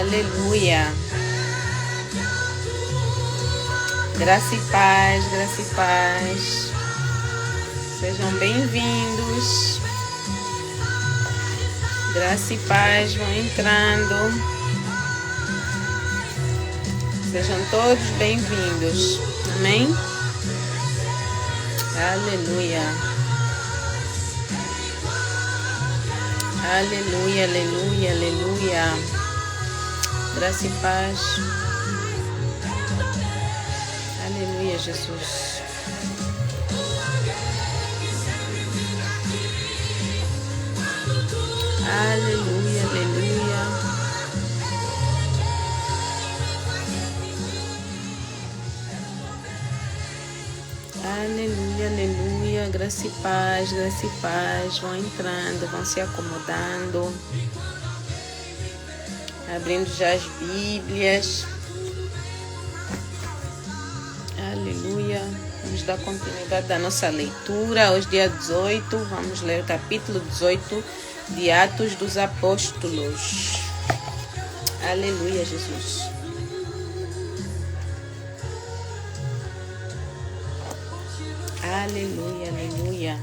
Aleluia. Graça e paz, graça e paz. Sejam bem-vindos. Graça e paz vão entrando. Sejam todos bem-vindos. Amém? Aleluia. Aleluia, aleluia, aleluia. Graça e paz. Aleluia, Jesus. Aleluia, aleluia. Aleluia, aleluia. Graça e paz, graça e paz. Vão entrando, vão se acomodando. Abrindo já as Bíblias. Aleluia. Vamos dar continuidade à nossa leitura. Hoje, dia 18, vamos ler o capítulo 18 de Atos dos Apóstolos. Aleluia, Jesus. Aleluia, aleluia.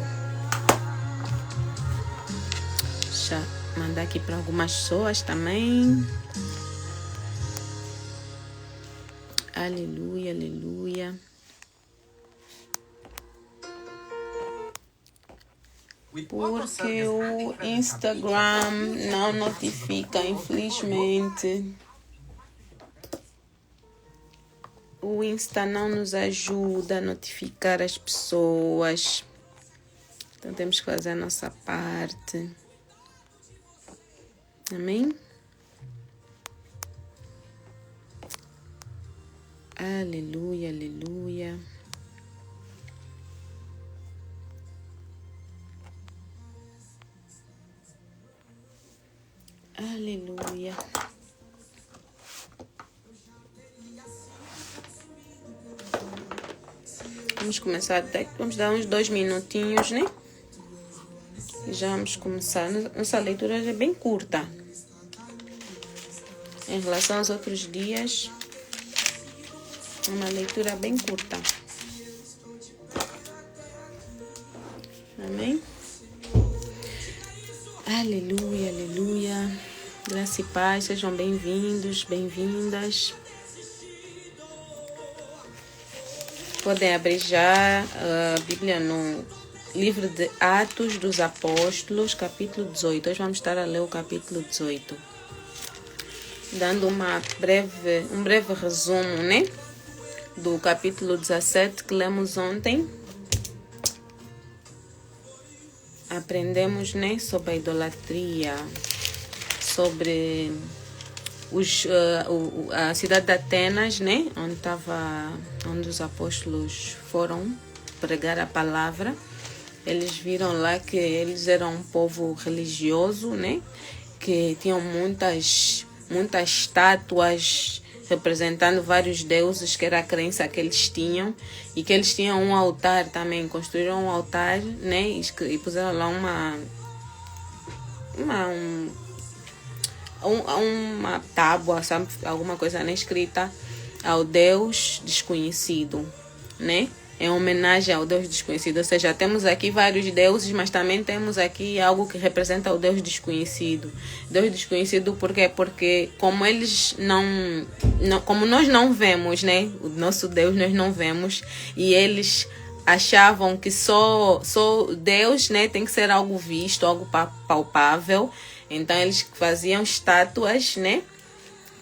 Deixa eu mandar aqui para algumas pessoas também. Aleluia, aleluia. Porque o Instagram não notifica, infelizmente. O Insta não nos ajuda a notificar as pessoas. Então temos que fazer a nossa parte. Amém? Aleluia, aleluia. Aleluia. Vamos começar até. Vamos dar uns 2 minutinhos, né? E já vamos começar. Nossa leitura é bem curta. Em relação aos outros dias, é uma leitura bem curta. Amém? Aleluia, aleluia. Graça e paz, sejam bem-vindos, bem-vindas. Podem abrir já a Bíblia no livro de Atos dos Apóstolos, capítulo 18. Hoje vamos estar a ler o capítulo 18. Dando um breve resumo, né? Do capítulo 17 que lemos ontem. Aprendemos, né, sobre a idolatria, sobre a cidade de Atenas, né, onde os apóstolos foram pregar a palavra. Eles viram lá que eles eram um povo religioso, né, que tinham muitas estátuas representando vários deuses, que era a crença que eles tinham, e que eles tinham um altar também, construíram um altar, né, e puseram lá uma tábua, sabe, alguma coisa, né, escrita ao Deus desconhecido, né, em homenagem ao Deus desconhecido. Ou seja, temos aqui vários deuses, mas também temos aqui algo que representa o Deus desconhecido. Deus desconhecido por quê? Porque como eles como nós não vemos, né, o nosso Deus nós não vemos, e eles achavam que só Deus, né, tem que ser algo visto, algo palpável. Então eles faziam estátuas, né,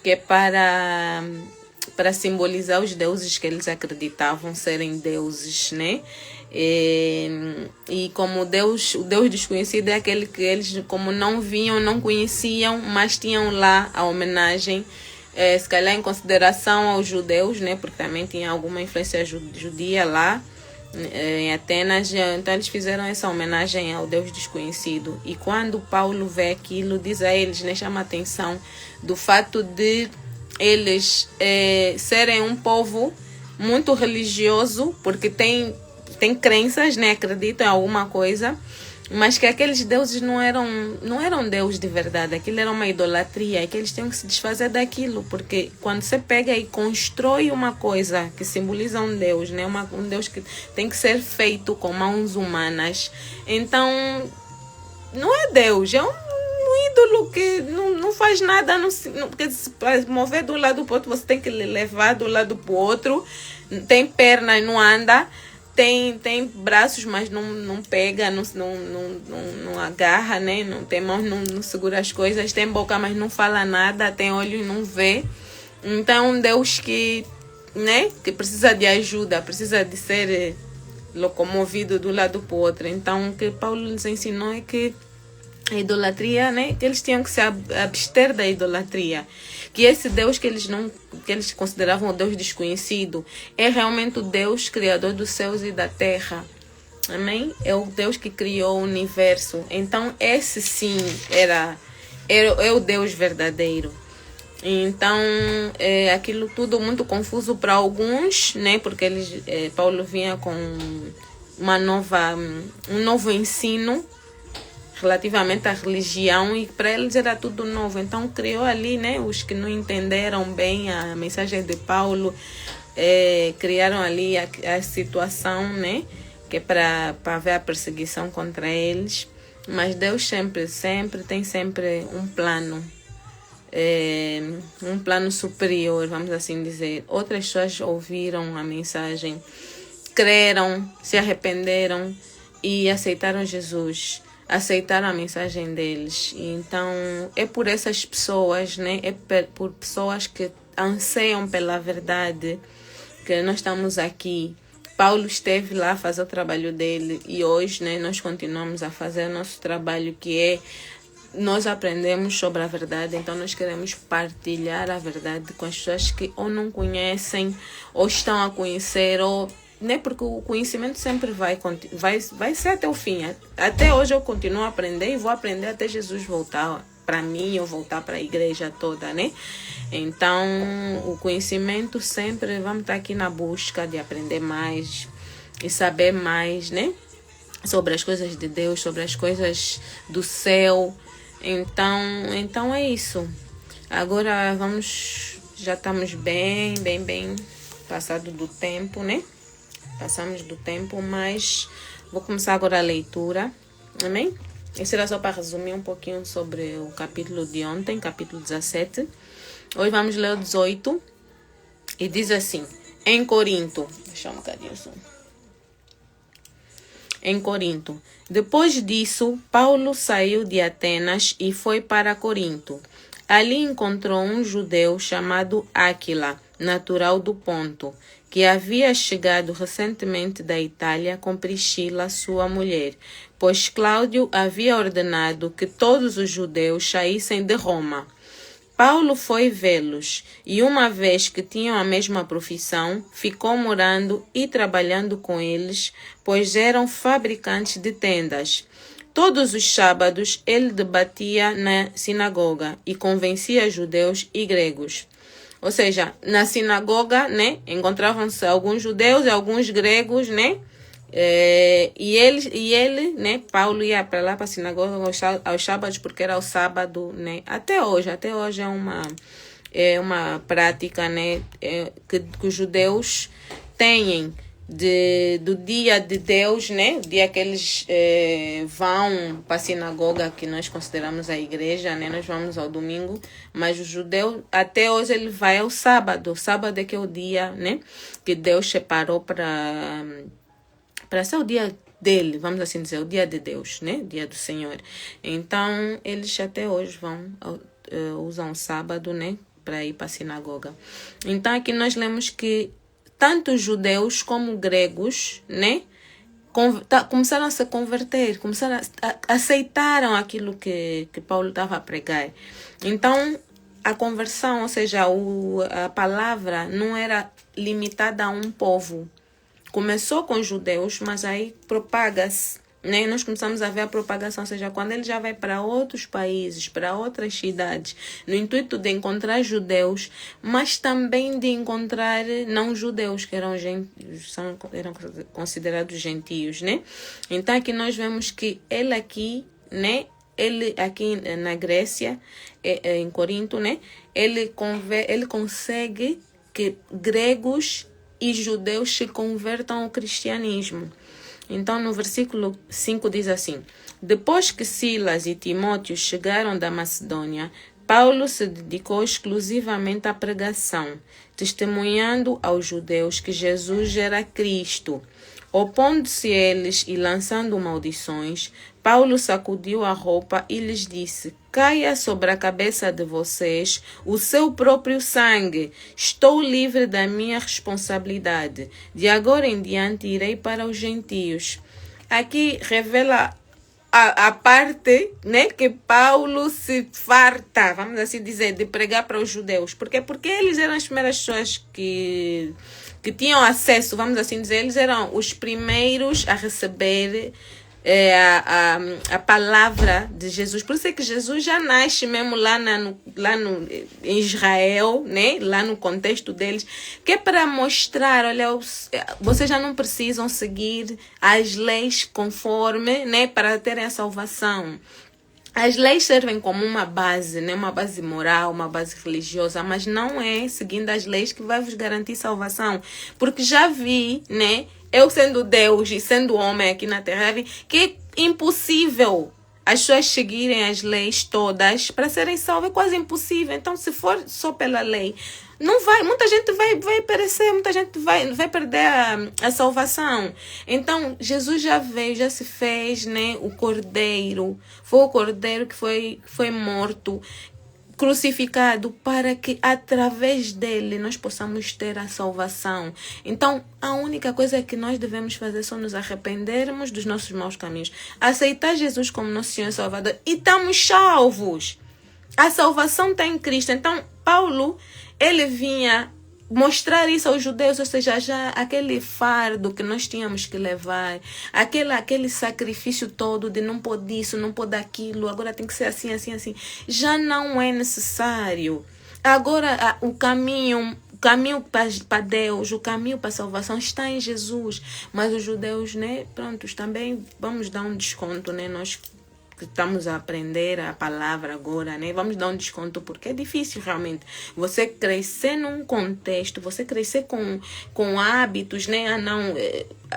que é para simbolizar os deuses que eles acreditavam serem deuses, né? E como o Deus desconhecido é aquele que eles, como não viam, não conheciam, mas tinham lá a homenagem, se calhar em consideração aos judeus, né? Porque também tinha alguma influência judia lá em Atenas. Então eles fizeram essa homenagem ao Deus desconhecido. E quando Paulo vê aquilo, diz a eles, né, chama a atenção do fato de eles serem um povo muito religioso, porque tem crenças, né, acreditam em alguma coisa, Mas que aqueles deuses não eram deuses de verdade, aquilo era uma idolatria, e que eles tinham que se desfazer daquilo, porque quando você pega e constrói uma coisa que simboliza um Deus, né? Um Deus que tem que ser feito com mãos humanas, então não é Deus, é um ídolo que não faz nada, porque para mover de um lado para o outro você tem que levar do lado para o outro, tem pernas, não anda. Tem braços, mas não pega, não agarra, né? Não tem mãos, não segura as coisas. Tem boca, mas não fala nada. Tem olhos, não vê. Então, um Deus né? Que precisa de ajuda, precisa de ser locomovido de um lado para o outro. Então, o que Paulo nos ensinou é que a idolatria, né? Que eles tinham que se abster da idolatria. Que esse Deus que eles consideravam o Deus desconhecido é realmente o Deus criador dos céus e da terra. Amém? É o Deus que criou o universo. Então, esse sim é o Deus verdadeiro. Então, aquilo tudo muito confuso para alguns, né? Porque Paulo vinha com um novo ensino relativamente à religião, e para eles era tudo novo. Então criou ali, né, os que não entenderam bem a mensagem de Paulo, criaram ali a situação, né, que é para haver a perseguição contra eles. Mas Deus sempre tem um plano, um plano superior, vamos assim dizer. Outras pessoas ouviram a mensagem, creram, se arrependeram e aceitaram Jesus, aceitaram a mensagem deles. Então é por essas pessoas, né? Por pessoas que anseiam pela verdade que nós estamos aqui. Paulo esteve lá a fazer o trabalho dele, e hoje, né, nós continuamos a fazer nosso trabalho, que é nós aprendemos sobre a verdade. Então nós queremos partilhar a verdade com as pessoas que ou não conhecem ou estão a conhecer, ou né, porque o conhecimento sempre vai ser até o fim. Até hoje eu continuo a aprender e vou aprender até Jesus voltar para mim, ou voltar para a igreja toda, né? Então, o conhecimento sempre, vamos estar aqui na busca de aprender mais e saber mais, né? Sobre as coisas de Deus, sobre as coisas do céu. Então é isso. Agora já estamos bem passado do tempo, né? Passamos do tempo, mas vou começar agora a leitura. Amém? Isso era só para resumir um pouquinho sobre o capítulo de ontem, capítulo 17. Hoje vamos ler o 18. E diz assim: em Corinto. Deixa um bocadinho só. Em Corinto. Depois disso, Paulo saiu de Atenas e foi para Corinto. Ali encontrou um judeu chamado Áquila, natural do Ponto, que havia chegado recentemente da Itália com Priscila, sua mulher, pois Cláudio havia ordenado que todos os judeus saíssem de Roma. Paulo foi vê-los, e uma vez que tinham a mesma profissão, ficou morando e trabalhando com eles, pois eram fabricantes de tendas. Todos os sábados ele debatia na sinagoga e convencia judeus e gregos. Ou seja, na sinagoga, né, encontravam-se alguns judeus e alguns gregos, né? E ele, né, Paulo ia para lá para a sinagoga aos sábados, porque era o sábado, né? Até hoje é uma prática, né, que os judeus têm do dia de Deus, né? O dia que eles vão para a sinagoga, que nós consideramos a igreja, né? Nós vamos ao domingo, mas o judeu até hoje ele vai ao sábado. O sábado é que é o dia, né, que Deus separou para ser o dia dele, vamos assim dizer, o dia de Deus, né? O dia do Senhor. Então eles até hoje usam o sábado, né, para ir para a sinagoga. Então aqui nós lemos que tanto judeus como gregos, né, começaram a se converter, aceitaram aquilo que Paulo estava a pregar. Então, a conversão, ou seja, a palavra não era limitada a um povo. Começou com judeus, mas aí propaga-se né? Nós começamos a ver a propagação, ou seja, quando ele já vai para outros países, para outras cidades, no intuito de encontrar judeus, mas também de encontrar não judeus, que eram considerados gentios, né? Então aqui nós vemos que ele aqui, né? Ele aqui na Grécia, em Corinto, né? Ele consegue que gregos e judeus se convertam ao cristianismo. Então, no versículo 5 diz assim: depois que Silas e Timóteo chegaram da Macedônia, Paulo se dedicou exclusivamente à pregação, testemunhando aos judeus que Jesus era Cristo. Opondo-se eles e lançando maldições, Paulo sacudiu a roupa e lhes disse: caia sobre a cabeça de vocês o seu próprio sangue. Estou livre da minha responsabilidade. De agora em diante irei para os gentios. Aqui revela a parte, né, que Paulo se farta, vamos assim dizer, de pregar para os judeus. Por quê? Porque eles eram as primeiras pessoas que tinham acesso, vamos assim dizer, eles eram os primeiros a receber a palavra de Jesus. Por isso é que Jesus já nasce mesmo em Israel, né? Lá no contexto deles, que é para mostrar, olha, vocês já não precisam seguir as leis conforme, né? Para terem a salvação. As leis servem como uma base, né? Uma base moral, uma base religiosa, mas não é seguindo as leis que vai vos garantir salvação. Porque já vi, né? Eu sendo Deus e sendo homem aqui na Terra, vi que é impossível as pessoas seguirem as leis todas para serem salvas. É quase impossível. Então, se for só pela lei, não vai, muita gente vai perecer, muita gente vai perder a salvação. Então, Jesus já veio, já se fez, né, o cordeiro. Foi o cordeiro que foi morto, crucificado, para que através dele nós possamos ter a salvação. Então, a única coisa que nós devemos fazer é só nos arrependermos dos nossos maus caminhos, aceitar Jesus como nosso Senhor e Salvador e estamos salvos. A salvação está em Cristo. Então, Paulo, ele vinha mostrar isso aos judeus, ou seja, já aquele fardo que nós tínhamos que levar, aquele sacrifício todo de não pode isso, não pode aquilo, agora tem que ser assim, assim, assim, já não é necessário. Agora o caminho para Deus, o caminho para a salvação está em Jesus. Mas os judeus, né, prontos, também vamos dar um desconto, né, nós que estamos a aprender a palavra agora, né? Vamos dar um desconto, porque é difícil realmente você crescer num contexto, você crescer com hábitos, né? Ah, não,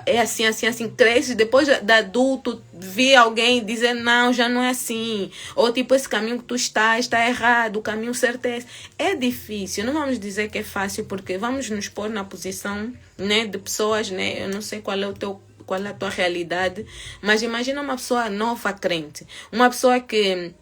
é assim, assim, assim, cresce, depois de adulto, vi alguém dizer, não, já não é assim, ou tipo, esse caminho que tu está errado, o caminho certo é esse. É difícil, não vamos dizer que é fácil, porque vamos nos pôr na posição, né, de pessoas, né? Eu não sei qual é a tua realidade, mas imagina uma pessoa nova crente, uma pessoa que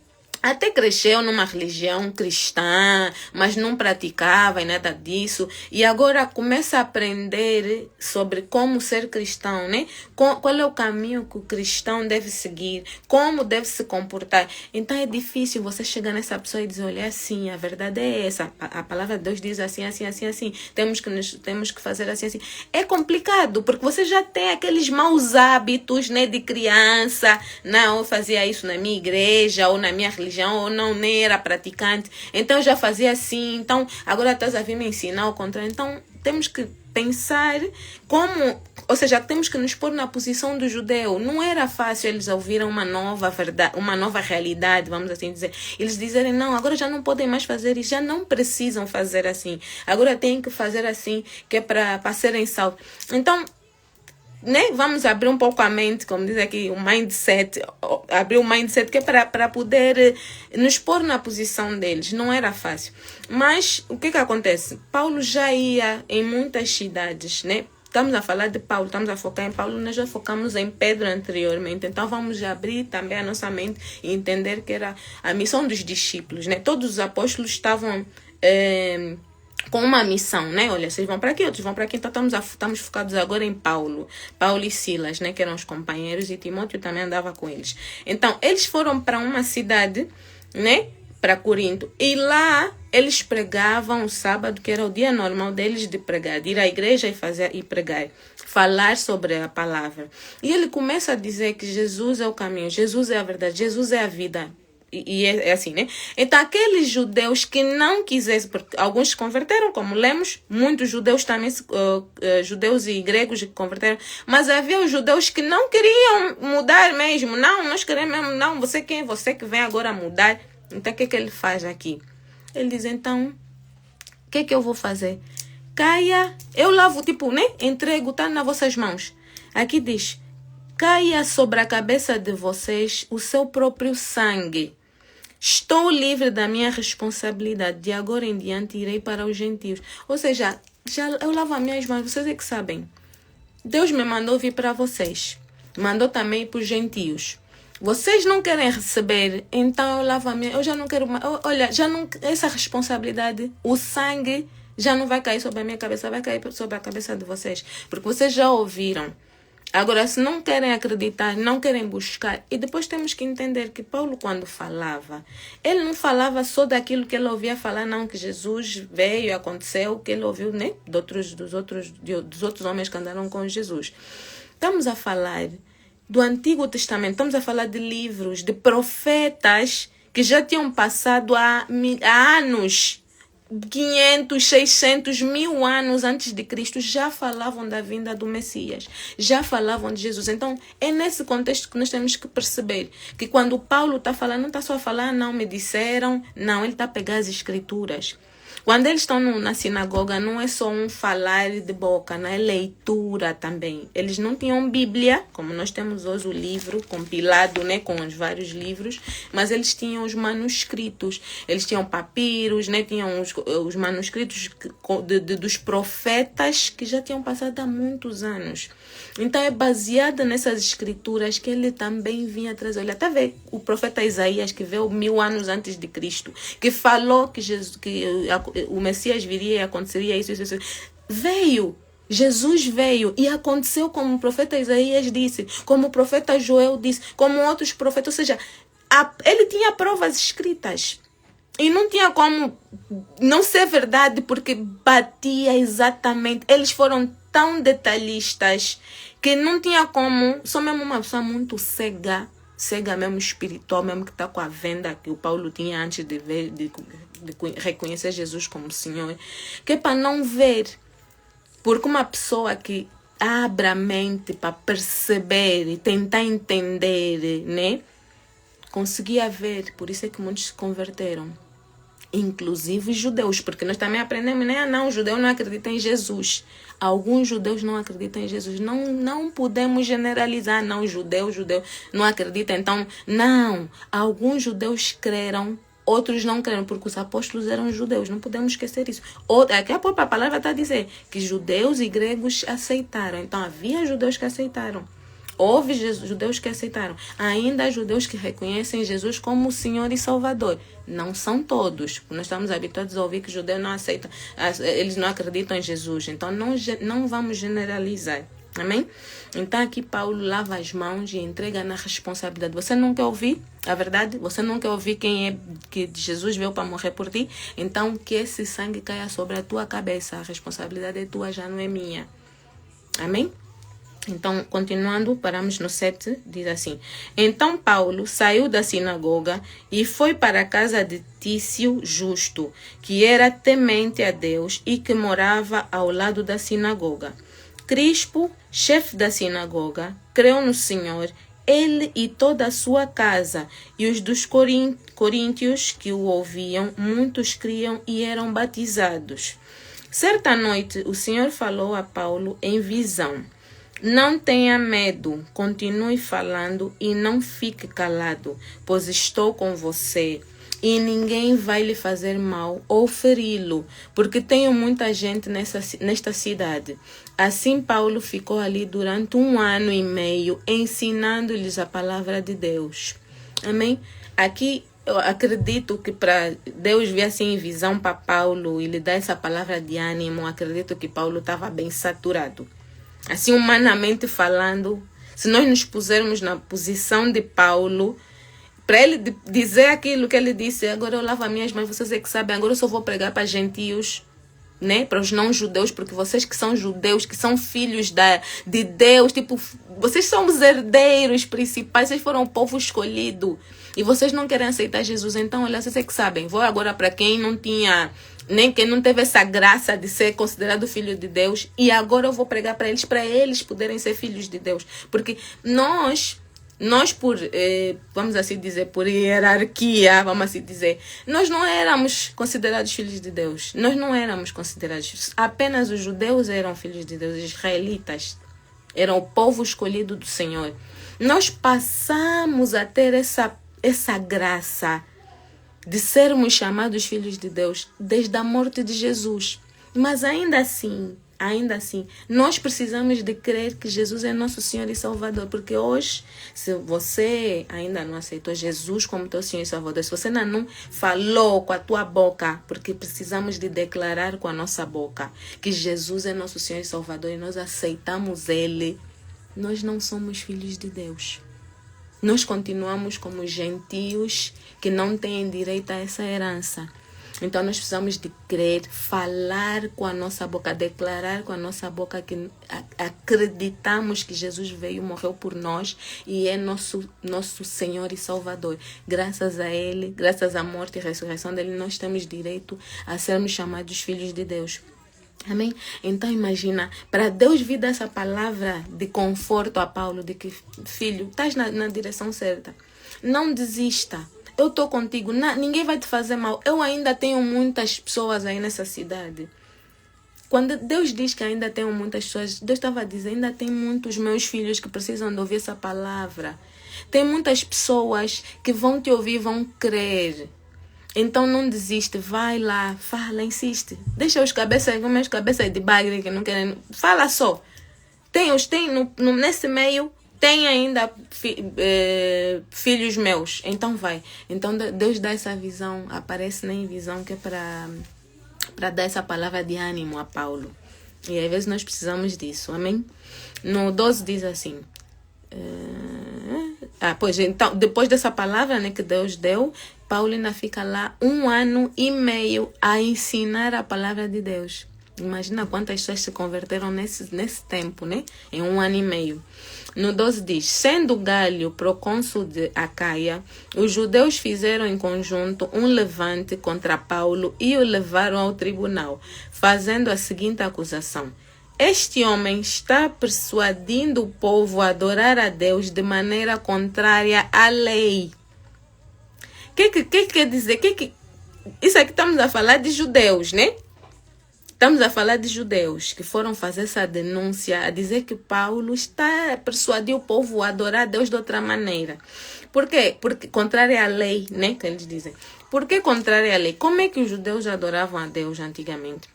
até cresceu numa religião cristã, mas não praticava e nada disso, e agora começa a aprender sobre como ser cristão, né? Qual é o caminho que o cristão deve seguir, como deve se comportar. Então é difícil você chegar nessa pessoa e dizer, olha, assim, a verdade é essa, a palavra de Deus diz assim, assim, assim, assim, temos que fazer assim, assim. É complicado, porque você já tem aqueles maus hábitos, né, de criança. Não, eu fazia isso na minha igreja ou na minha religião, ou não, nem era praticante, então eu já fazia assim, então agora estás a vir me ensinar o contrário. Então temos que pensar como, ou seja, temos que nos pôr na posição do judeu. Não era fácil eles ouvirem uma nova verdade, uma nova realidade, vamos assim dizer. Eles dizerem, não, agora já não podem mais fazer isso, já não precisam fazer assim, agora têm que fazer assim, que é para serem salvos. Então, né, vamos abrir um pouco a mente, como diz aqui, o mindset, abrir o mindset, que é para poder nos pôr na posição deles. Não era fácil. Mas o que acontece? Paulo já ia em muitas cidades, né? Estamos a falar de Paulo, estamos a focar em Paulo, nós já focamos em Pedro anteriormente. Então vamos abrir também a nossa mente e entender que era a missão dos discípulos, né? Todos os apóstolos estavam com uma missão, né? Olha, vocês vão para aqui, outros vão para aqui. Então estamos focados agora em Paulo e Silas, né? Que eram os companheiros, e Timóteo também andava com eles. Então eles foram para uma cidade, né? para Corinto. E lá eles pregavam o sábado, que era o dia normal deles de pregar, de ir à igreja e pregar, falar sobre a palavra. E ele começa a dizer que Jesus é o caminho, Jesus é a verdade, Jesus é a vida. E é assim, né? Então, aqueles judeus que não quisessem, porque alguns se converteram, como lemos, muitos judeus também, judeus e gregos se converteram, mas havia os judeus que não queriam mudar mesmo. Não, nós queremos mesmo, não, você quem é você que vem agora mudar? Então, o que é que ele faz aqui? Ele diz, então, o que é que eu vou fazer? Caia, eu lavo, tipo, né? Entrego, tá nas vossas mãos. Aqui diz, caia sobre a cabeça de vocês o seu próprio sangue. Estou livre da minha responsabilidade. De agora em diante irei para os gentios. Ou seja, já eu lavo as minhas mãos, vocês é que sabem. Deus me mandou vir para vocês. Mandou também para os gentios. Vocês não querem receber, então eu lavo a minha... Eu já não quero mais... Olha, já não... Essa responsabilidade, o sangue já não vai cair sobre a minha cabeça, vai cair sobre a cabeça de vocês. Porque vocês já ouviram. Agora, se não querem acreditar, não querem buscar, e depois temos que entender que Paulo, quando falava, ele não falava só daquilo que ele ouvia falar, não, que Jesus veio, aconteceu, que ele ouviu, né, dos outros homens que andaram com Jesus. Estamos a falar do Antigo Testamento, estamos a falar de livros, de profetas que já tinham passado há anos, 500, 600, 1000 anos antes de Cristo, já falavam da vinda do Messias, já falavam de Jesus. Então, é nesse contexto que nós temos que perceber que quando Paulo está falando, não está só a falar, não me disseram, não, ele está a pegar as escrituras. Quando eles estão na sinagoga, não é só um falar de boca, não é leitura também. Eles não tinham Bíblia, como nós temos hoje o livro compilado, né, com os vários livros, mas eles tinham os manuscritos. Eles tinham papiros, né, tinham os manuscritos dos profetas que já tinham passado há muitos anos. Então é baseada nessas escrituras que ele também vinha trazer. Olha, até ver o profeta Isaías, que veio 1000 anos antes de Cristo, que falou que o Messias viria e aconteceria isso. Veio. Jesus veio e aconteceu como o profeta Isaías disse, como o profeta Joel disse, como outros profetas. Ou seja, ele tinha provas escritas. E não tinha como não ser verdade, porque batia exatamente. Eles foram tão detalhistas que não tinha como. Só mesmo uma pessoa muito cega mesmo espiritual, mesmo que está com a venda que o Paulo tinha antes de ver, de reconhecer Jesus como Senhor, que é para não ver. Porque uma pessoa que abre a mente para perceber e tentar entender, né, conseguia ver. Por isso é que muitos se converteram, inclusive os judeus, porque nós também aprendemos, né? Não, o judeu não acredita em Jesus. Alguns judeus não acreditam em Jesus. Não podemos generalizar, não, judeu não acredita. Então, não, alguns judeus creram, outros não creram, porque os apóstolos eram judeus, não podemos esquecer isso. Aqui a própria palavra está a dizer que judeus e gregos aceitaram. Então, havia judeus que aceitaram. Houve judeus que aceitaram. Ainda há judeus que reconhecem Jesus como Senhor e Salvador. Não são todos. Nós estamos habituados a ouvir que judeu não aceita, eles não acreditam em Jesus. Então não vamos generalizar. Amém? Então aqui Paulo lava as mãos e entrega na responsabilidade. Você não quer ouvir a verdade? Você não quer ouvir quem é que Jesus veio para morrer por ti? Então que esse sangue caia sobre a tua cabeça. A responsabilidade é tua, já não é minha. Amém? Então, continuando, paramos no 7, diz assim: Então Paulo saiu da sinagoga e foi para a casa de Tício Justo, que era temente a Deus e que morava ao lado da sinagoga. Crispo, chefe da sinagoga, creu no Senhor, ele e toda a sua casa, e os dos coríntios que o ouviam, muitos criam e eram batizados. Certa noite, o Senhor falou a Paulo em visão: Não tenha medo, continue falando e não fique calado, pois estou com você e ninguém vai lhe fazer mal ou feri-lo, porque tenho muita gente nesta cidade. Assim Paulo ficou ali durante 1 ano e meio, ensinando-lhes a palavra de Deus. Amém? Aqui eu acredito que para Deus vir assim em visão para Paulo e lhe dar essa palavra de ânimo, acredito que Paulo estava bem saturado. Assim, humanamente falando, se nós nos pusermos na posição de Paulo, para ele dizer aquilo que ele disse, agora eu lavo as minhas mãos, vocês é que sabem, agora eu só vou pregar para gentios, né? Para os não judeus, porque vocês que são judeus, que são filhos de Deus, tipo, vocês são os herdeiros principais, vocês foram o povo escolhido e vocês não querem aceitar Jesus, então olha, vocês é que sabem, vou agora para quem não tinha, nem quem não teve essa graça de ser considerado filho de Deus, e agora eu vou pregar para eles poderem ser filhos de Deus, porque nós por, vamos assim dizer, por hierarquia, vamos assim dizer, nós não éramos considerados filhos de Deus. Nós não éramos considerados. Apenas os judeus eram filhos de Deus, os israelitas eram o povo escolhido do Senhor. Nós passamos a ter essa graça de sermos chamados filhos de Deus desde a morte de Jesus. Mas ainda assim, nós precisamos de crer que Jesus é nosso Senhor e Salvador, porque hoje, se você ainda não aceitou Jesus como teu Senhor e Salvador, se você ainda não falou com a tua boca, porque precisamos de declarar com a nossa boca que Jesus é nosso Senhor e Salvador e nós aceitamos Ele, nós não somos filhos de Deus. Nós continuamos como gentios que não têm direito a essa herança. Então nós precisamos de crer, falar com a nossa boca, declarar com a nossa boca que acreditamos que Jesus veio, morreu por nós e é nosso Senhor e Salvador. Graças a Ele, graças à morte e ressurreição dele, nós temos direito a sermos chamados filhos de Deus. Amém? Então imagina, para Deus vir dessa palavra de conforto a Paulo, de que, filho, estás na direção certa. Não desista. Eu estou contigo, ninguém vai te fazer mal. Eu ainda tenho muitas pessoas aí nessa cidade. Quando Deus diz que ainda tenho muitas pessoas, Deus estava dizendo, ainda tem muitos meus filhos que precisam de ouvir essa palavra. Tem muitas pessoas que vão te ouvir e vão crer. Então não desiste, vai lá, fala, insiste. Deixa os cabeças de bagre que não querem. Fala só. Nesse meio, tem ainda filhos meus. Então vai. Então Deus dá essa visão, aparece em visão que é para dar essa palavra de ânimo a Paulo. E às vezes nós precisamos disso, amém? No 12 diz assim. Pois então, depois dessa palavra, né, que Deus deu, Paulo ainda fica lá 1 ano e meio a ensinar a palavra de Deus. Imagina quantas pessoas se converteram nesse tempo, né? Em 1 ano e meio. No 12 diz, sendo Galho procônsul de Acaia, os judeus fizeram em conjunto um levante contra Paulo e o levaram ao tribunal, fazendo a seguinte acusação. Este homem está persuadindo o povo a adorar a Deus de maneira contrária à lei. O que quer dizer? Isso aqui estamos a falar de judeus, né? Estamos a falar de judeus que foram fazer essa denúncia, a dizer que Paulo está a persuadir o povo a adorar a Deus de outra maneira. Por quê? Porque contrária à lei, né? Que eles dizem. Por que contrária à lei? Como é que os judeus adoravam a Deus antigamente?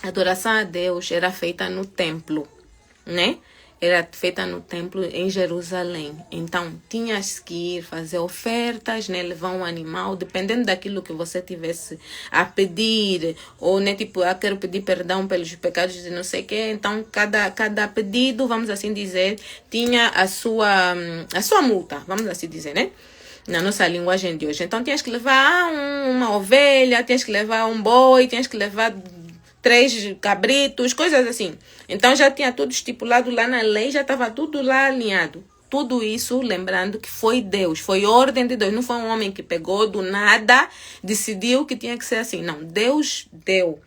A adoração a Deus era feita no templo, né? Era feita no templo em Jerusalém. Então, tinhas que ir fazer ofertas, né? Levar um animal, dependendo daquilo que você tivesse a pedir. Ou, né? Tipo, quero pedir perdão pelos pecados de não sei o quê. Então, cada pedido, vamos assim dizer, tinha a sua multa, vamos assim dizer, né? Na nossa linguagem de hoje. Então, tinhas que levar uma ovelha, tinhas que levar um boi, tinhas que levar 3 cabritos, coisas assim. Então já tinha tudo estipulado lá na lei, já estava tudo lá alinhado. Tudo isso, lembrando que foi Deus, foi ordem de Deus. Não foi um homem que pegou do nada, decidiu que tinha que ser assim. Não, Deus deu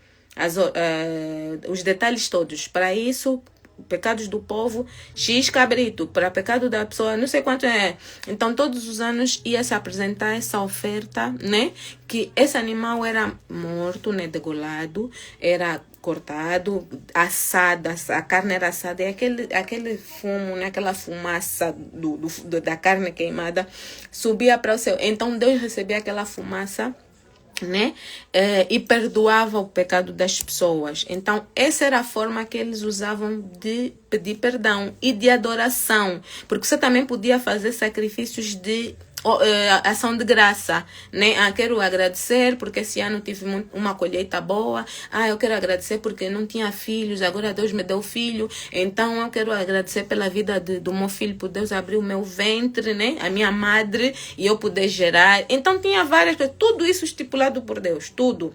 os detalhes todos. Para isso, pecados do povo, X cabrito, para pecado da pessoa, não sei quanto é. Então, todos os anos ia se apresentar essa oferta, né? Que esse animal era morto, né? Degolado, era cortado, assado, a carne era assada, e aquele fumo, né? Aquela fumaça da carne queimada subia para o céu. Então, Deus recebia aquela fumaça, né? E perdoava o pecado das pessoas. Então essa era a forma que eles usavam de pedir perdão e de adoração, porque você também podia fazer sacrifícios de ação de graça, né? Quero agradecer porque esse ano tive uma colheita boa. Eu quero agradecer porque não tinha filhos, agora Deus me deu filho. Então eu quero agradecer pela vida do meu filho, por Deus abrir o meu ventre, né? A minha madre, e eu poder gerar. Então tinha várias coisas, tudo isso estipulado por Deus, tudo.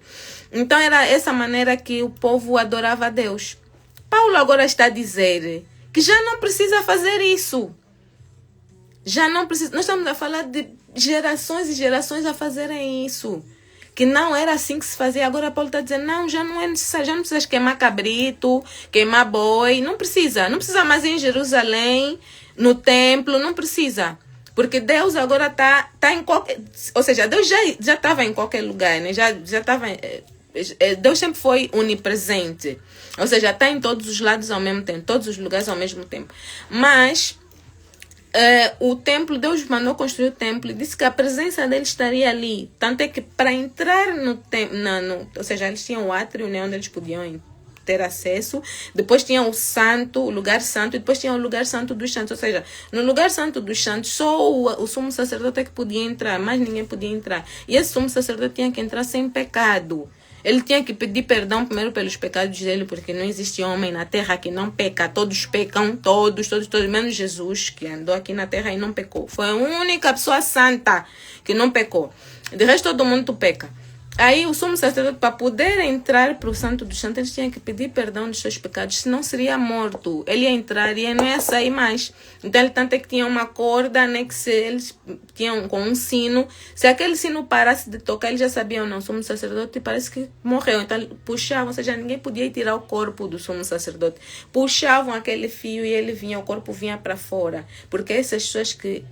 Então era essa maneira que o povo adorava a Deus. Paulo agora está a dizer que já não precisa fazer isso. Já não precisa. Nós estamos a falar de gerações e gerações a fazerem isso. Que não era assim que se fazia. Agora Paulo está dizendo, não, já não é necessário. Já não precisa queimar cabrito, queimar boi. Não precisa. Não precisa mais ir em Jerusalém, no templo. Não precisa. Porque Deus agora tá em qualquer... Ou seja, Deus já estava em qualquer lugar, né? Já estava... Deus sempre foi onipresente. Ou seja, está em todos os lados ao mesmo tempo. Todos os lugares ao mesmo tempo. Mas... o templo, Deus mandou construir o templo e disse que a presença dele estaria ali. Tanto é que para entrar no templo, ou seja, eles tinham o átrio, né, onde eles podiam ter acesso. Depois tinham o santo, o lugar santo, e depois tinham o lugar santo dos santos. Ou seja, no lugar santo dos santos, só o sumo sacerdote é que podia entrar, mais ninguém podia entrar. E esse sumo sacerdote tinha que entrar sem pecado. Ele tinha que pedir perdão primeiro pelos pecados dele, porque não existe homem na terra que não peca. Todos pecam, todos, menos Jesus, que andou aqui na terra e não pecou. Foi a única pessoa santa que não pecou. De resto, todo mundo peca. Aí o sumo sacerdote, para poder entrar para o santo dos santos, ele tinha que pedir perdão dos seus pecados, senão seria morto. Ele ia entrar e ele não ia sair mais. Então ele tanto é que tinha uma corda, né, que se eles tinham com um sino, se aquele sino parasse de tocar, eles já sabiam, não, o sumo sacerdote parece que morreu. Então puxavam, ou seja, ninguém podia tirar o corpo do sumo sacerdote. Puxavam aquele fio e ele vinha, o corpo vinha para fora. Porque essas pessoas que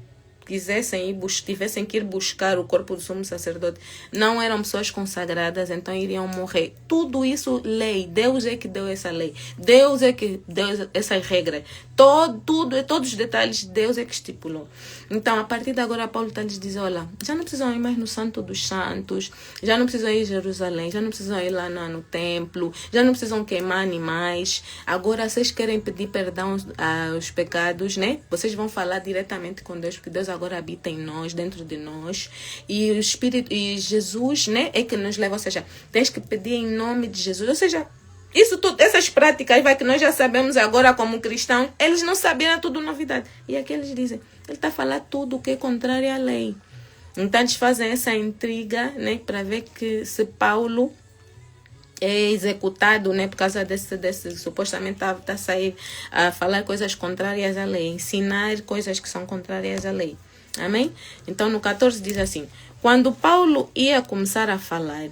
quisessem ir, tivessem que ir buscar o corpo do sumo sacerdote, não eram pessoas consagradas, então iriam morrer. Tudo isso, lei. Deus é que deu essa lei. Deus é que deu essas regras. Todos os detalhes, Deus é que estipulou. Então, a partir de agora, Paulo está lhes dizendo, olha, já não precisam ir mais no Santo dos Santos, já não precisam ir em Jerusalém, já não precisam ir lá no templo, já não precisam queimar animais. Agora, vocês querem pedir perdão aos pecados, né? Vocês vão falar diretamente com Deus, porque Deus agora habita em nós, dentro de nós, e o Espírito, e Jesus, né, é que nos leva, ou seja, tens que pedir em nome de Jesus, ou seja, isso tudo, essas práticas que nós já sabemos agora como cristãos, eles não sabiam, era tudo novidade. E aqui eles dizem, ele está a falar tudo o que é contrário à lei. Então eles fazem essa intriga, né, para ver que se Paulo é executado, né, por causa desse supostamente está a sair a falar coisas contrárias à lei, ensinar coisas que são contrárias à lei. Amém? Então no 14 diz assim, quando Paulo ia começar a falar,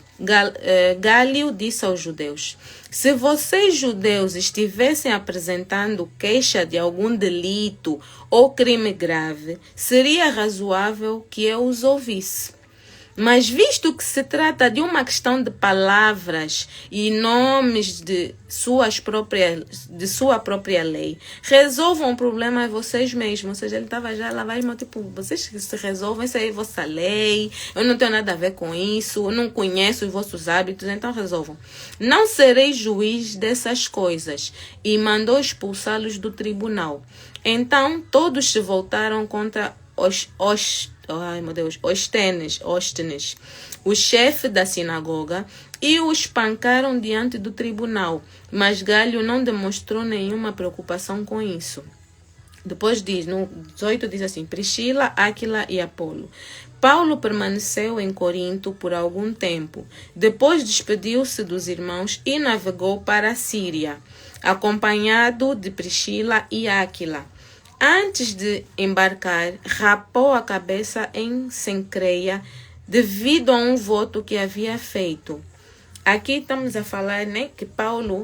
Gálio disse aos judeus, se vocês judeus estivessem apresentando queixa de algum delito ou crime grave, seria razoável que eu os ouvisse. Mas visto que se trata de uma questão de palavras e nomes de sua própria lei, resolvam o problema vocês mesmos. Ou seja, ele estava já lá, tipo, vocês que se resolvem, isso aí é vossa lei, eu não tenho nada a ver com isso, eu não conheço os vossos hábitos, então resolvam. Não serei juiz dessas coisas. E mandou expulsá-los do tribunal. Então todos se voltaram contra Óstenes, o chefe da sinagoga, e o espancaram diante do tribunal. Mas Gálio não demonstrou nenhuma preocupação com isso. Depois diz, no 18 diz assim, Priscila, Áquila e Apolo. Paulo permaneceu em Corinto por algum tempo. Depois despediu-se dos irmãos e navegou para a Síria, acompanhado de Priscila e Áquila. Antes de embarcar, rapou a cabeça em Cencreia devido a um voto que havia feito. Aqui estamos a falar, né, que Paulo,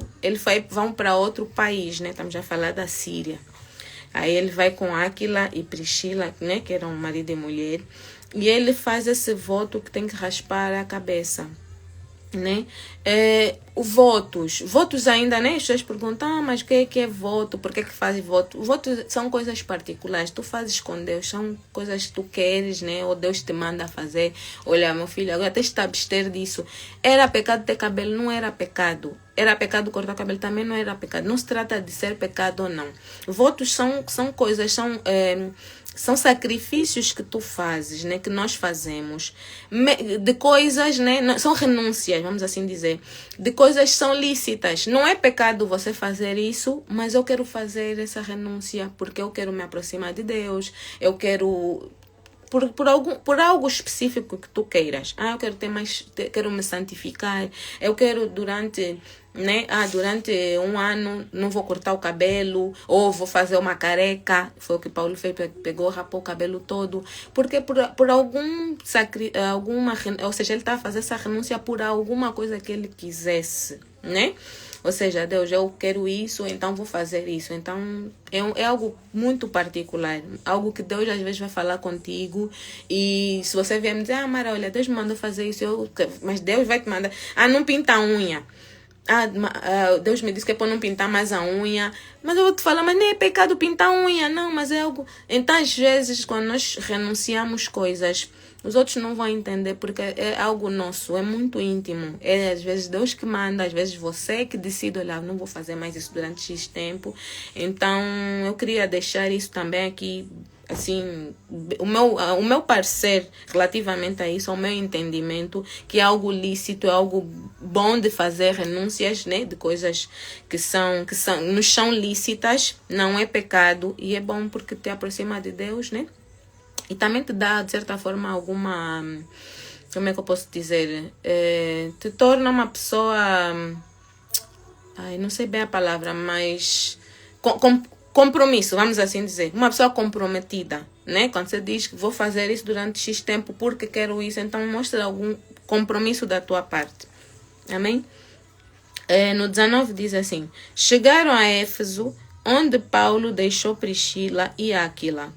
vão para outro país, né? Estamos a falar da Síria. Aí ele vai com Áquila e Priscila, né, que eram marido e mulher, e ele faz esse voto que tem que raspar a cabeça, né? Votos ainda, né? As pessoas perguntam, mas o que é voto? Por que faz voto? Votos são coisas particulares, tu fazes com Deus, são coisas que tu queres, né? Ou Deus te manda fazer. Olha, meu filho, agora tens de te abster disso. Era pecado ter cabelo? Não era pecado. era pecado cortar o cabelo, também não era pecado. Não se trata de ser pecado ou não. Votos são coisas, são sacrifícios que tu fazes, né? Que nós fazemos. De coisas, né? São renúncias, vamos assim dizer. De coisas que são lícitas. Não é pecado você fazer isso, mas eu quero fazer essa renúncia porque eu quero me aproximar de Deus. Eu quero... Por algo específico que tu queiras. Eu quero quero me santificar. Eu quero durante um ano não vou cortar o cabelo, ou vou fazer uma careca. Foi o que Paulo fez, pegou, rapou o cabelo todo. Porque por ou seja, ele está a fazer essa renúncia por alguma coisa que ele quisesse, né? Ou seja, Deus, eu quero isso, então vou fazer isso. Então, é algo muito particular. Algo que Deus às vezes vai falar contigo. E se você vier me dizer, Mara, olha, Deus me mandou fazer isso. Mas Deus vai te mandar. Não pinta a unha. Deus me disse que é para não pintar mais a unha. Mas eu vou te falar, mas nem é pecado pintar a unha. Não, mas é algo... Então, às vezes, quando nós renunciamos coisas... Os outros não vão entender porque é algo nosso, é muito íntimo. É às vezes Deus que manda, às vezes você que decide, olha, não vou fazer mais isso durante X tempo. Então, eu queria deixar isso também aqui, assim, o meu parecer relativamente a isso, ao meu entendimento, que é algo lícito, é algo bom de fazer renúncias, né, de coisas que nos são lícitas, não é pecado e é bom porque te aproxima de Deus, né? E também te dá, de certa forma, alguma... Como é que eu posso dizer? Te torna uma pessoa... não sei bem a palavra, mas... compromisso, vamos assim dizer. Uma pessoa comprometida, né? Quando você diz que vou fazer isso durante X tempo porque quero isso, então mostra algum compromisso da tua parte. Amém? No 19 diz assim: chegaram a Éfeso, onde Paulo deixou Priscila e Áquila.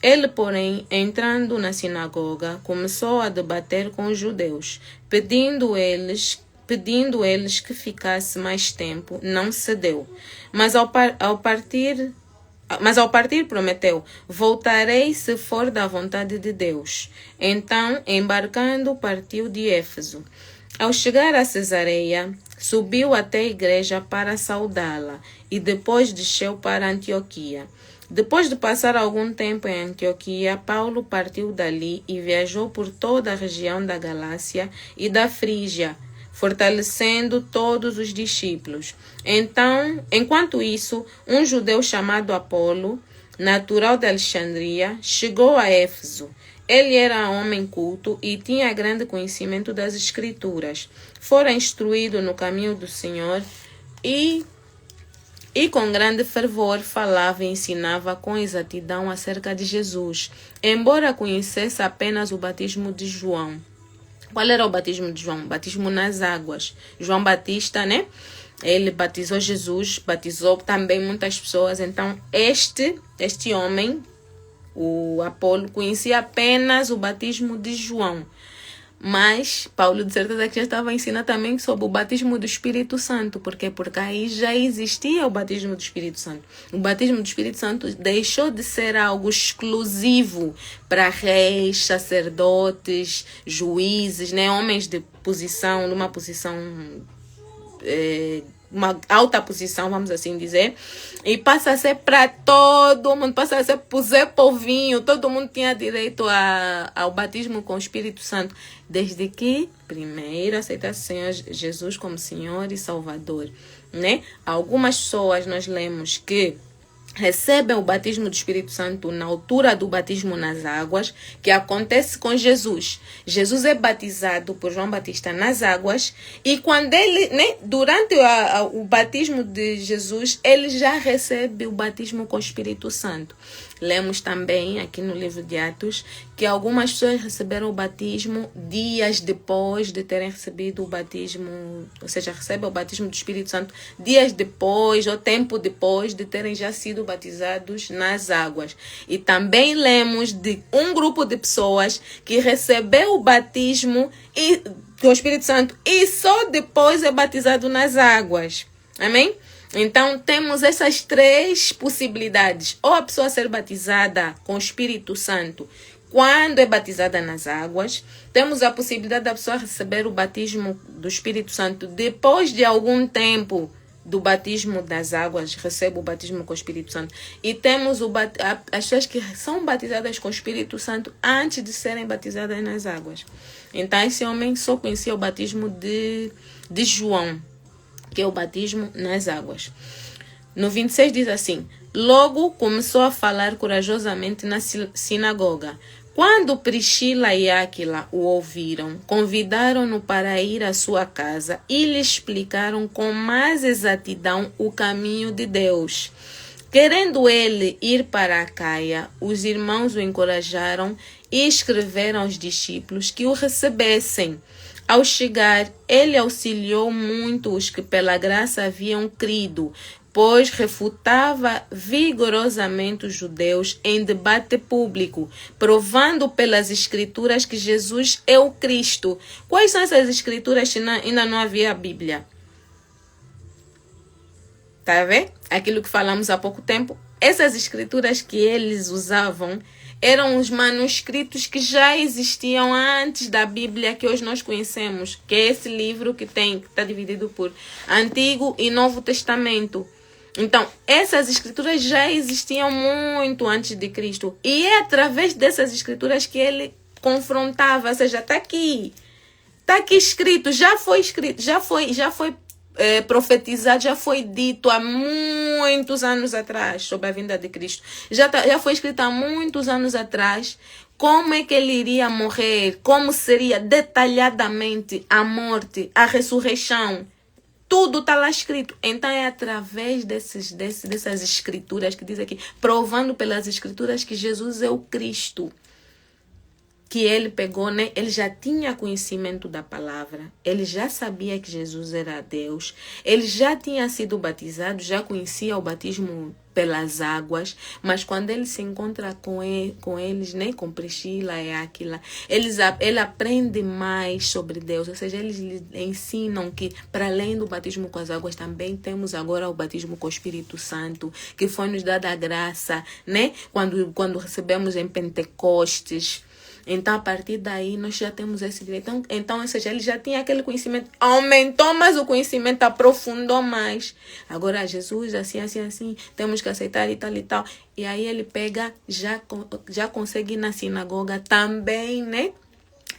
Ele, porém, entrando na sinagoga, começou a debater com os judeus, pedindo eles que ficasse mais tempo, não cedeu. Mas ao partir prometeu: voltarei se for da vontade de Deus. Então, embarcando, partiu de Éfeso. Ao chegar a Cesareia, subiu até a igreja para saudá-la e depois desceu para Antioquia. Depois de passar algum tempo em Antioquia, Paulo partiu dali e viajou por toda a região da Galácia e da Frígia, fortalecendo todos os discípulos. Então, enquanto isso, um judeu chamado Apolo, natural de Alexandria, chegou a Éfeso. Ele era homem culto e tinha grande conhecimento das Escrituras. Fora instruído no caminho do Senhor e com grande fervor falava e ensinava com exatidão acerca de Jesus, embora conhecesse apenas o batismo de João. Qual era o batismo de João? Batismo nas águas. João Batista, né? Ele batizou Jesus, batizou também muitas pessoas. Então, este homem, o Apolo, conhecia apenas o batismo de João. Mas Paulo, de certeza, que já estava a ensinar também sobre o batismo do Espírito Santo. Por quê? Porque aí já existia o batismo do Espírito Santo. O batismo do Espírito Santo deixou de ser algo exclusivo para reis, sacerdotes, juízes, né? Homens de uma posição... uma alta posição, vamos assim dizer, e passa a ser para todo mundo, passa a ser para o Zé Povinho, todo mundo tinha direito ao batismo com o Espírito Santo, desde que primeiro aceitasse o Senhor Jesus como Senhor e Salvador, né? Algumas pessoas nós lemos que recebem o batismo do Espírito Santo na altura do batismo nas águas, que acontece com Jesus. Jesus é batizado por João Batista nas águas e quando ele, né, durante o batismo de Jesus, ele já recebe o batismo com o Espírito Santo. Lemos também aqui no livro de Atos que algumas pessoas receberam o batismo dias depois de terem recebido o batismo, ou seja, recebem o batismo do Espírito Santo dias depois ou tempo depois de terem já sido batizados nas águas. E também lemos de um grupo de pessoas que recebeu o batismo do Espírito Santo e só depois é batizado nas águas. Amém? Então, temos essas três possibilidades. Ou a pessoa ser batizada com o Espírito Santo quando é batizada nas águas. Temos a possibilidade da pessoa receber o batismo do Espírito Santo depois de algum tempo do batismo das águas, recebe o batismo com o Espírito Santo. E temos as pessoas que são batizadas com o Espírito Santo antes de serem batizadas nas águas. Então, esse homem só conhecia o batismo de João, que é o batismo nas águas. No 26 diz assim: logo começou a falar corajosamente na sinagoga. Quando Priscila e Áquila o ouviram, convidaram-no para ir à sua casa e lhe explicaram com mais exatidão o caminho de Deus. Querendo ele ir para a Caia, os irmãos o encorajaram e escreveram aos discípulos que o recebessem. Ao chegar, ele auxiliou muito os que pela graça haviam crido, pois refutava vigorosamente os judeus em debate público, provando pelas escrituras que Jesus é o Cristo. Quais são essas escrituras se ainda não havia a Bíblia? Tá vendo? Aquilo que falamos há pouco tempo. Essas escrituras que eles usavam eram os manuscritos que já existiam antes da Bíblia que hoje nós conhecemos, que é esse livro que está dividido por Antigo e Novo Testamento. Então, essas escrituras já existiam muito antes de Cristo. E é através dessas escrituras que ele confrontava. Ou seja, está aqui escrito, já foi profetizado, já foi dito há muitos anos atrás sobre a vinda de Cristo. Já foi escrito há muitos anos atrás como é que ele iria morrer, como seria detalhadamente a morte, a ressurreição. Tudo está lá escrito. Então é através dessas escrituras que diz aqui, provando pelas escrituras que Jesus é o Cristo, que ele pegou, né? Ele já tinha conhecimento da palavra, ele já sabia que Jesus era Deus, ele já tinha sido batizado, já conhecia o batismo pelas águas, mas quando ele se encontra com eles, né? Com Priscila e Áquila, ele aprende mais sobre Deus, ou seja, eles lhe ensinam que para além do batismo com as águas também temos agora o batismo com o Espírito Santo, que foi nos dada a graça, né? Quando recebemos em Pentecostes. Então, a partir daí, nós já temos esse direito. Então, ou seja, ele já tinha aquele conhecimento, aumentou mais o conhecimento, aprofundou mais. Agora, Jesus, assim, temos que aceitar e tal e tal. E aí, ele pega, já consegue ir na sinagoga também, né?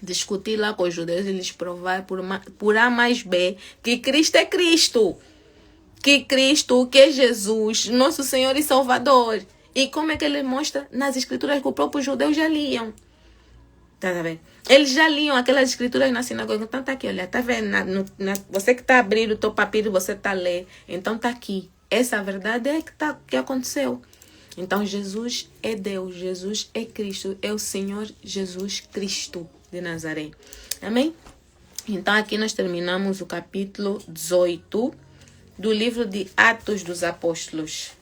Discutir lá com os judeus e lhes provar por A mais B que Cristo é Cristo. Que Cristo, que é Jesus, nosso Senhor e Salvador. E como é que ele mostra? Nas escrituras que os próprios judeus já liam. Tá vendo? Eles já liam aquelas escrituras na sinagoga. Então tá aqui, olha, tá vendo? Você que tá abrindo o teu papiro, você tá lendo. Então tá aqui. Essa verdade é que aconteceu. Então Jesus é Deus, Jesus é Cristo, é o Senhor Jesus Cristo de Nazaré. Amém? Então aqui nós terminamos o capítulo 18 do livro de Atos dos Apóstolos.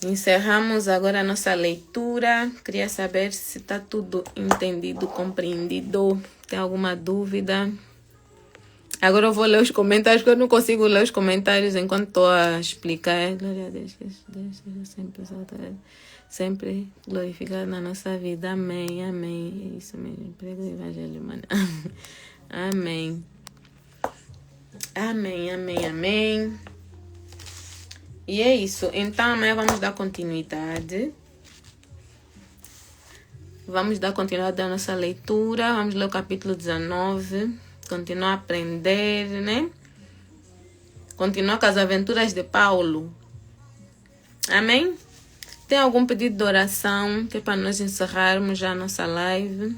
Encerramos agora a nossa leitura. Queria saber se está tudo entendido, compreendido. Tem alguma dúvida? Agora eu vou ler os comentários, porque eu não consigo ler os comentários enquanto estou a explicar. Glória a Deus, que Deus seja sempre exaltado, sempre glorificado na nossa vida. Amém, amém. É isso mesmo, prego o evangelho, mano. Amém. Amém, amém, amém. E é isso. Então, amanhã vamos dar continuidade. Vamos dar continuidade à nossa leitura. Vamos ler o capítulo 19. Continuar a aprender, né? Continuar com as aventuras de Paulo. Amém? Tem algum pedido de oração que é para nós encerrarmos já a nossa live?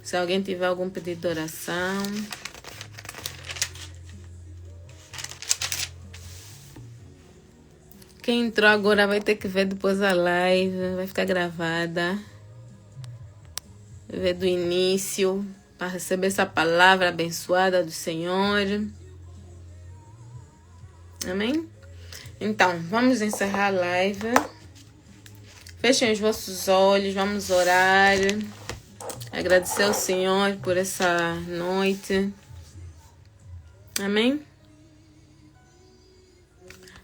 Se alguém tiver algum pedido de oração... Quem entrou agora vai ter que ver depois a live, vai ficar gravada. Ver do início, para receber essa palavra abençoada do Senhor. Amém? Então, vamos encerrar a live. Fechem os vossos olhos, vamos orar. Agradecer ao Senhor por essa noite. Amém?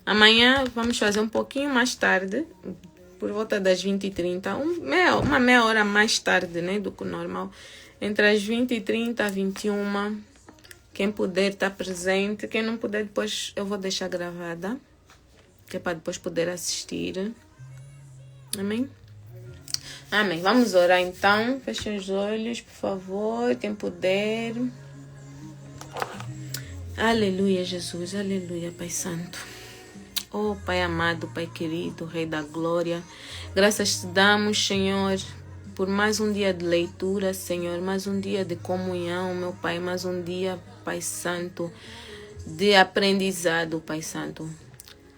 Amanhã vamos fazer um pouquinho mais tarde, por volta das 20h30, uma meia hora mais tarde, né, do que o normal. Entre as 20h30 e 21h. Quem puder estar presente. Quem não puder, depois eu vou deixar gravada. Que é para depois poder assistir. Amém? Amém. Vamos orar então. Fechem os olhos, por favor. Quem puder. Aleluia, Jesus. Aleluia, Pai Santo. Oh, Pai amado, Pai querido, Rei da Glória. Graças te damos, Senhor, por mais um dia de leitura, Senhor. Mais um dia de comunhão, meu Pai. Mais um dia, Pai Santo, de aprendizado, Pai Santo.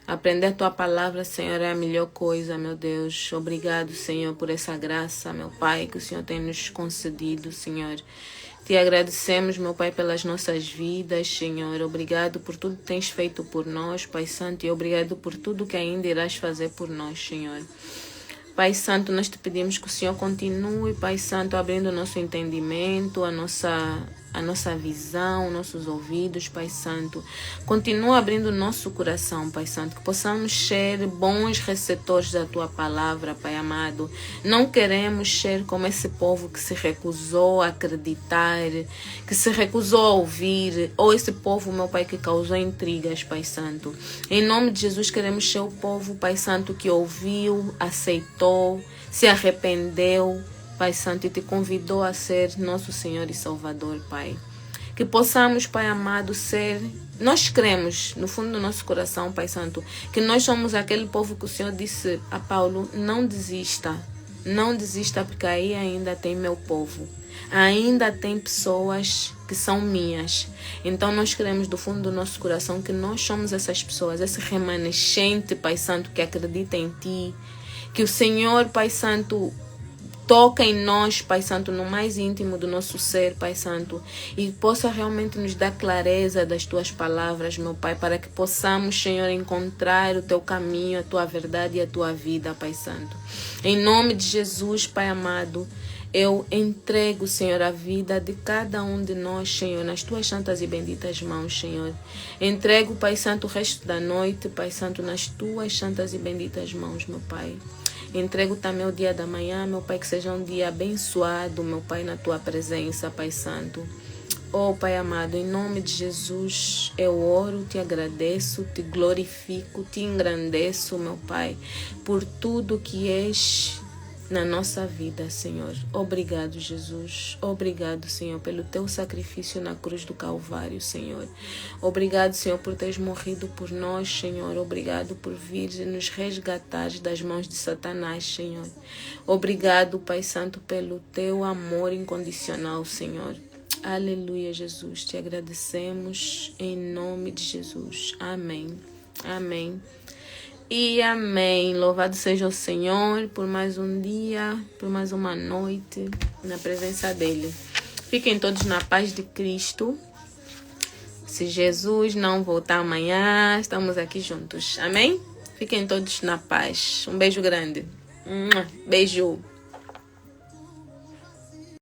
Aprender a Tua Palavra, Senhor, é a melhor coisa, meu Deus. Obrigado, Senhor, por essa graça, meu Pai, que o Senhor tem nos concedido, Senhor. Te agradecemos, meu Pai, pelas nossas vidas, Senhor. Obrigado por tudo que tens feito por nós, Pai Santo, e obrigado por tudo que ainda irás fazer por nós, Senhor. Pai Santo, nós te pedimos que o Senhor continue, Pai Santo, abrindo o nosso entendimento, a nossa visão, nossos ouvidos, Pai Santo. Continua abrindo o nosso coração, Pai Santo, que possamos ser bons receptores da Tua Palavra, Pai amado. Não queremos ser como esse povo que se recusou a acreditar, que se recusou a ouvir, ou esse povo, meu Pai, que causou intrigas, Pai Santo. Em nome de Jesus, queremos ser o povo, Pai Santo, que ouviu, aceitou, se arrependeu, Pai Santo, e te convidou a ser nosso Senhor e Salvador, Pai. Que possamos, Pai amado, ser... Nós cremos, no fundo do nosso coração, Pai Santo, que nós somos aquele povo que o Senhor disse a Paulo, não desista, porque aí ainda tem meu povo. Ainda tem pessoas que são minhas. Então nós queremos do fundo do nosso coração que nós somos essas pessoas, esse remanescente, Pai Santo, que acredita em Ti. Que o Senhor, Pai Santo, toca em nós, Pai Santo, no mais íntimo do nosso ser, Pai Santo, e possa realmente nos dar clareza das Tuas palavras, meu Pai, para que possamos, Senhor, encontrar o Teu caminho, a Tua verdade e a Tua vida, Pai Santo. Em nome de Jesus, Pai amado, eu entrego, Senhor, a vida de cada um de nós, Senhor, nas Tuas santas e benditas mãos, Senhor. Entrego, Pai Santo, o resto da noite, Pai Santo, nas Tuas santas e benditas mãos, meu Pai. Entrego também o dia da manhã, meu Pai, que seja um dia abençoado, meu Pai, na Tua presença, Pai Santo. Oh, Pai amado, em nome de Jesus, eu oro, te agradeço, te glorifico, te engrandeço, meu Pai, por tudo que és na nossa vida, Senhor. Obrigado, Jesus. Obrigado, Senhor, pelo Teu sacrifício na cruz do Calvário, Senhor. Obrigado, Senhor, por teres morrido por nós, Senhor. Obrigado por vir nos resgatar das mãos de Satanás, Senhor. Obrigado, Pai Santo, pelo Teu amor incondicional, Senhor. Aleluia, Jesus. Te agradecemos em nome de Jesus. Amém. Amém. E amém. Louvado seja o Senhor por mais um dia, por mais uma noite na presença dEle. Fiquem todos na paz de Cristo. Se Jesus não voltar amanhã, estamos aqui juntos. Amém? Fiquem todos na paz. Um beijo grande. Beijo.